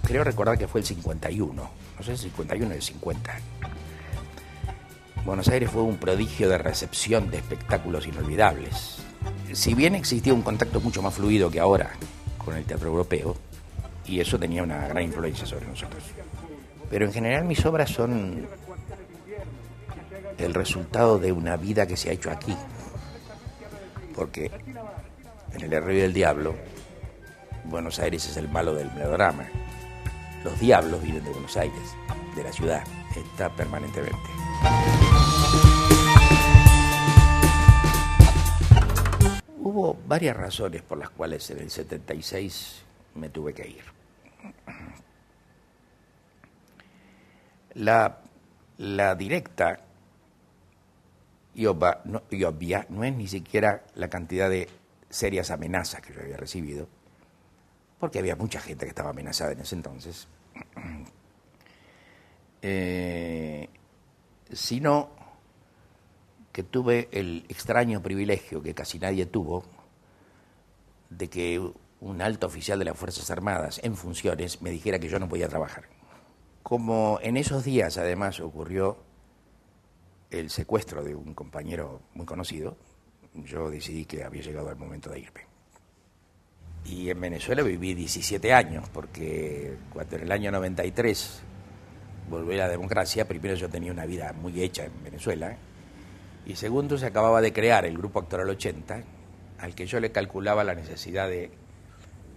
creo recordar que fue el 51, no sé si el 51 o el 50. Buenos Aires fue un prodigio de recepción de espectáculos inolvidables. Si bien existía un contacto mucho más fluido que ahora con el teatro europeo, y eso tenía una gran influencia sobre nosotros. Pero en general mis obras son el resultado de una vida que se ha hecho aquí. Porque en El Herrero y el Diablo, Buenos Aires es el malo del melodrama. Los diablos viven de Buenos Aires, de la ciudad, está permanentemente. Hubo varias razones por las cuales en el 76 me tuve que ir. La directa y obvia no es ni siquiera la cantidad de serias amenazas que yo había recibido, porque había mucha gente que estaba amenazada en ese entonces, sino que tuve el extraño privilegio que casi nadie tuvo de que un alto oficial de las Fuerzas Armadas en funciones me dijera que yo no podía trabajar. Como en esos días además ocurrió el secuestro de un compañero muy conocido, yo decidí que había llegado el momento de irme. Y en Venezuela viví 17 años, porque cuando en el año 93 volvió la democracia, primero yo tenía una vida muy hecha en Venezuela, y segundo se acababa de crear el Grupo Actoral 80, al que yo le calculaba la necesidad de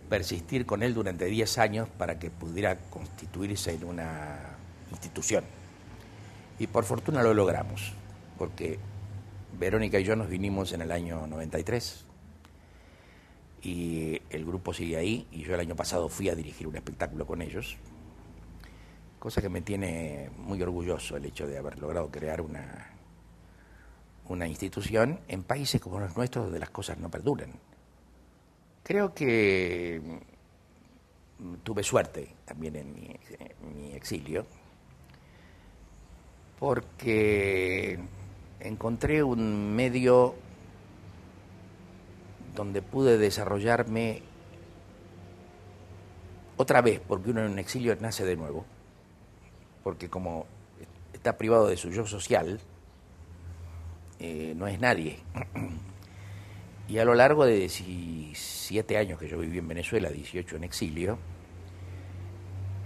persistir con él durante 10 años para que pudiera constituirse en una institución. Y por fortuna lo logramos, porque Verónica y yo nos vinimos en el año 93 y el grupo sigue ahí, y yo el año pasado fui a dirigir un espectáculo con ellos, cosa que me tiene muy orgulloso el hecho de haber logrado crear una institución en países como los nuestros donde las cosas no perduran. Creo que tuve suerte también en mi exilio, porque encontré un medio donde pude desarrollarme otra vez, porque uno en un exilio nace de nuevo, porque como está privado de su yo social, no es nadie. Y a lo largo de 17 años que yo viví en Venezuela, 18 en exilio,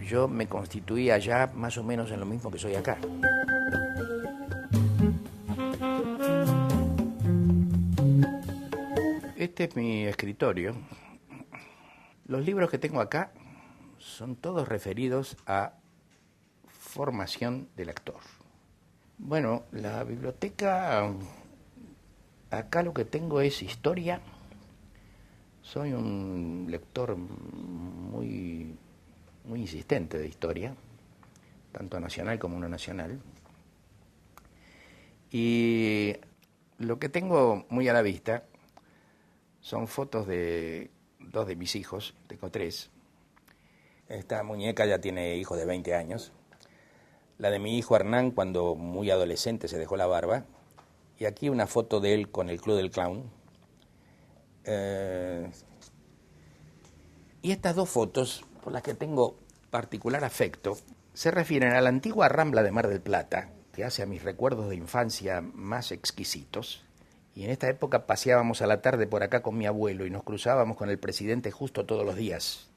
yo me constituí allá más o menos en lo mismo que soy acá. Este es mi escritorio. Los libros que tengo acá son todos referidos a formación del actor. Bueno, la biblioteca, acá lo que tengo es historia. Soy un lector muy insistente de historia, tanto nacional como no nacional. Y lo que tengo muy a la vista son fotos de dos de mis hijos, tengo 3. Esta muñeca ya tiene hijo de 20 años. La de mi hijo Hernán, cuando muy adolescente se dejó la barba. Y aquí una foto de él con el Club del Clown. Y estas dos fotos, por las que tengo particular afecto, se refieren a la antigua Rambla de Mar del Plata, que hace a mis recuerdos de infancia más exquisitos. Y en esta época paseábamos a la tarde por acá con mi abuelo y nos cruzábamos con el presidente justo todos los días.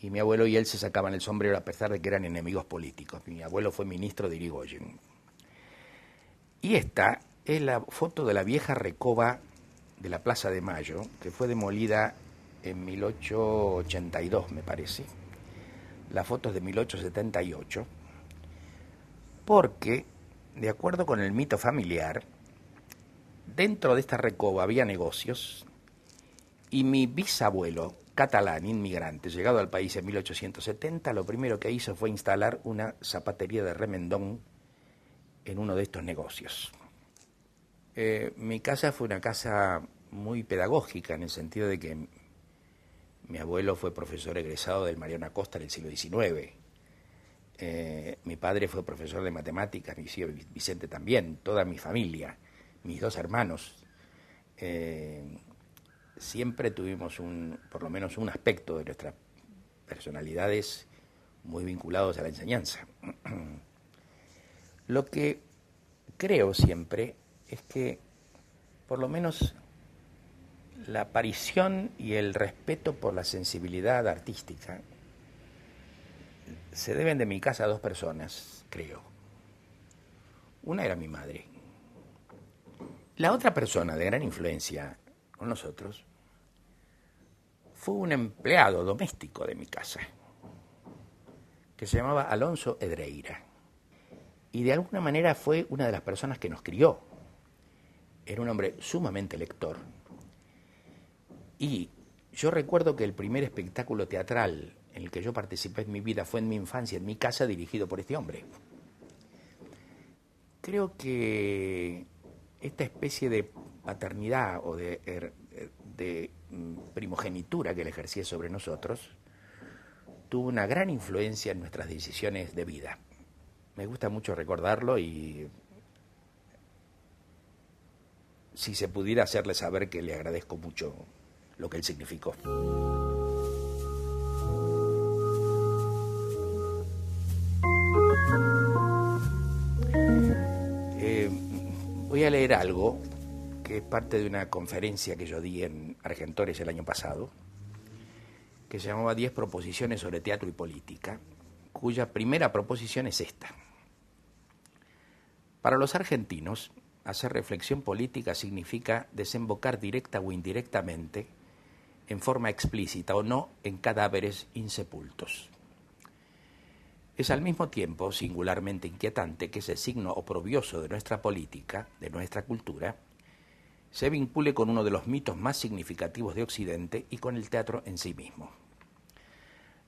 Y mi abuelo y él se sacaban el sombrero a pesar de que eran enemigos políticos. Mi abuelo fue ministro de Irigoyen. Y esta es la foto de la vieja recoba de la Plaza de Mayo, que fue demolida en 1882, me parece. La foto es de 1878, porque, de acuerdo con el mito familiar, dentro de esta recoba había negocios, y mi bisabuelo, catalán, inmigrante, llegado al país en 1870, lo primero que hizo fue instalar una zapatería de remendón en uno de estos negocios. Mi casa fue una casa muy pedagógica, en el sentido de que mi abuelo fue profesor egresado del Mariano Acosta en el siglo XIX. Mi padre fue profesor de matemáticas, mi tío Vicente también, toda mi familia, mis 2 hermanos. Siempre tuvimos por lo menos un aspecto de nuestras personalidades muy vinculados a la enseñanza. Lo que creo siempre es que, por lo menos, la aparición y el respeto por la sensibilidad artística se deben de mi casa a dos personas, creo. Una era mi madre. La otra persona de gran influencia con nosotros fue un empleado doméstico de mi casa, que se llamaba Alonso Edreira. Y de alguna manera fue una de las personas que nos crió. Era un hombre sumamente lector. Y yo recuerdo que el primer espectáculo teatral en el que yo participé en mi vida fue en mi infancia, en mi casa, dirigido por este hombre. Creo que esta especie de paternidad o de primogenitura que él ejercía sobre nosotros tuvo una gran influencia en nuestras decisiones de vida. Me gusta mucho recordarlo y si se pudiera hacerle saber que le agradezco mucho lo que él significó. Voy a leer algo que es parte de una conferencia que yo di en Argentores el año pasado, que se llamaba 10 proposiciones sobre teatro y política, cuya primera proposición es esta. Para los argentinos, hacer reflexión política significa desembocar directa o indirectamente, en forma explícita o no, en cadáveres insepultos. Es al mismo tiempo singularmente inquietante que ese signo oprobioso de nuestra política, de nuestra cultura, se vincule con uno de los mitos más significativos de Occidente y con el teatro en sí mismo.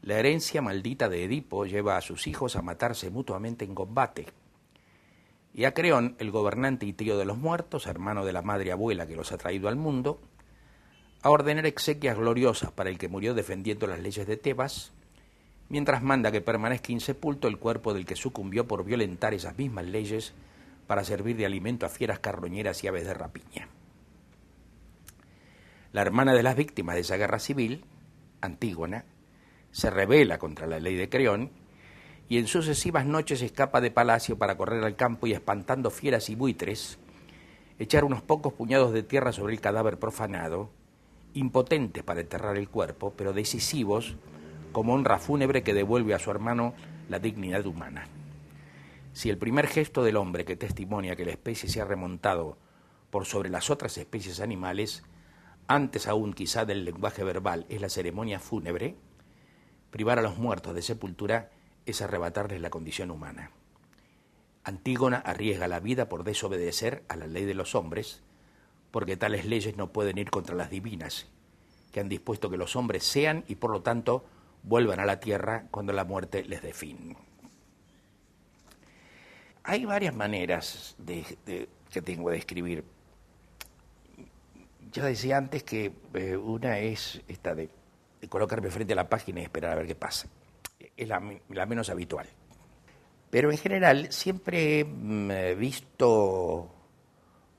La herencia maldita de Edipo lleva a sus hijos a matarse mutuamente en combate, y a Creón, el gobernante y tío de los muertos, hermano de la madre abuela que los ha traído al mundo, a ordenar exequias gloriosas para el que murió defendiendo las leyes de Tebas, mientras manda que permanezca insepulto el cuerpo del que sucumbió por violentar esas mismas leyes para servir de alimento a fieras carroñeras y aves de rapiña. La hermana de las víctimas de esa guerra civil, Antígona, se rebela contra la ley de Creón y en sucesivas noches escapa de palacio para correr al campo y, espantando fieras y buitres, echar unos pocos puñados de tierra sobre el cadáver profanado, impotentes para enterrar el cuerpo, pero decisivos como honra fúnebre que devuelve a su hermano la dignidad humana. Si el primer gesto del hombre que testimonia que la especie se ha remontado por sobre las otras especies animales, antes aún quizá del lenguaje verbal, es la ceremonia fúnebre, privar a los muertos de sepultura es arrebatarles la condición humana. Antígona arriesga la vida por desobedecer a la ley de los hombres, porque tales leyes no pueden ir contra las divinas, que han dispuesto que los hombres sean y por lo tanto vuelvan a la tierra cuando la muerte les dé fin. Hay varias maneras que tengo de escribir. Ya decía antes que una es esta de colocarme frente a la página y esperar a ver qué pasa. Es la menos habitual. Pero en general siempre he visto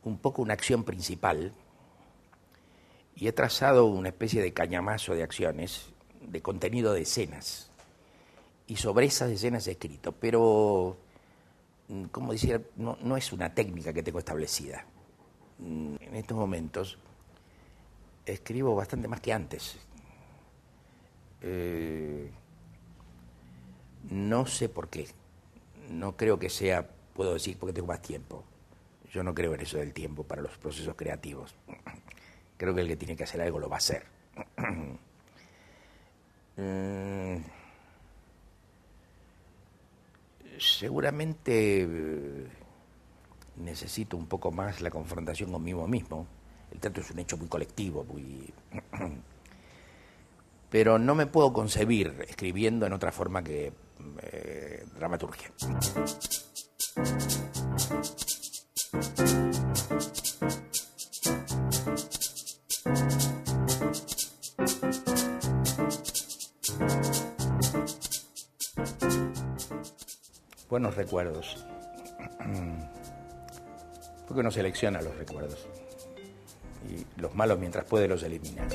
un poco una acción principal y he trazado una especie de cañamazo de acciones, de contenido de escenas, y sobre esas escenas he escrito, pero, como decía, no es una técnica que tengo establecida. En estos momentos escribo bastante más que antes. No sé por qué. No creo que sea, puedo decir, porque tengo más tiempo. Yo no creo en eso del tiempo para los procesos creativos. Creo que el que tiene que hacer algo lo va a hacer. Seguramente necesito un poco más la confrontación conmigo mismo. El teatro es un hecho muy colectivo, pero no me puedo concebir escribiendo en otra forma que dramaturgia. Buenos recuerdos. Porque uno selecciona los recuerdos y los malos, mientras puede, los elimina.